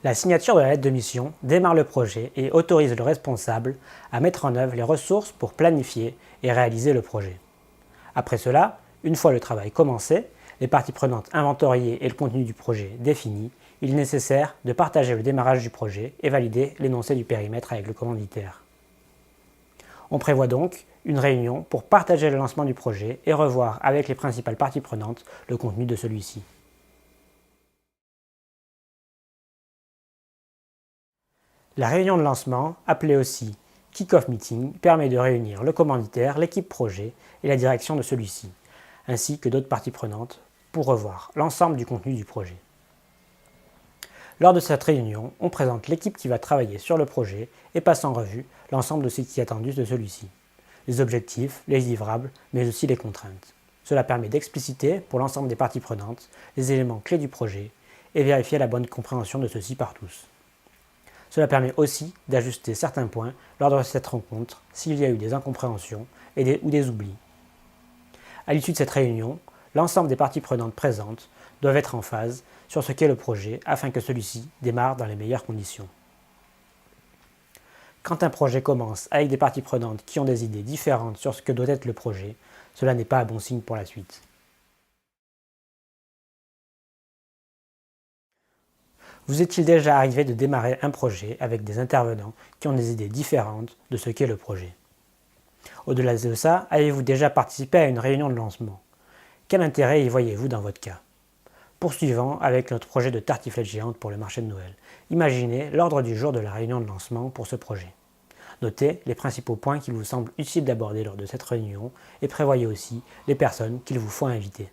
La signature de la lettre de mission démarre le projet et autorise le responsable à mettre en œuvre les ressources pour planifier et réaliser le projet. Après cela, une fois le travail commencé, les parties prenantes inventoriées et le contenu du projet défini, il est nécessaire de partager le démarrage du projet et valider l'énoncé du périmètre avec le commanditaire. On prévoit donc une réunion pour partager le lancement du projet et revoir avec les principales parties prenantes le contenu de celui-ci. La réunion de lancement, appelée aussi Kick-Off Meeting, permet de réunir le commanditaire, l'équipe projet et la direction de celui-ci, ainsi que d'autres parties prenantes, pour revoir l'ensemble du contenu du projet. Lors de cette réunion, on présente l'équipe qui va travailler sur le projet et passe en revue l'ensemble de ce qui est attendu de celui-ci, les objectifs, les livrables, mais aussi les contraintes. Cela permet d'expliciter pour l'ensemble des parties prenantes les éléments clés du projet et vérifier la bonne compréhension de ceux-ci par tous. Cela permet aussi d'ajuster certains points lors de cette rencontre s'il y a eu des incompréhensions ou des oublis. À l'issue de cette réunion, l'ensemble des parties prenantes présentes doivent être en phase sur ce qu'est le projet afin que celui-ci démarre dans les meilleures conditions. Quand un projet commence avec des parties prenantes qui ont des idées différentes sur ce que doit être le projet, cela n'est pas un bon signe pour la suite. Vous est-il déjà arrivé de démarrer un projet avec des intervenants qui ont des idées différentes de ce qu'est le projet? Au-delà de ça, avez-vous déjà participé à une réunion de lancement? Quel intérêt y voyez-vous dans votre cas? Poursuivons avec notre projet de tartiflette géante pour le marché de Noël. Imaginez l'ordre du jour de la réunion de lancement pour ce projet. Notez les principaux points qu'il vous semble utile d'aborder lors de cette réunion et prévoyez aussi les personnes qu'il vous faut inviter.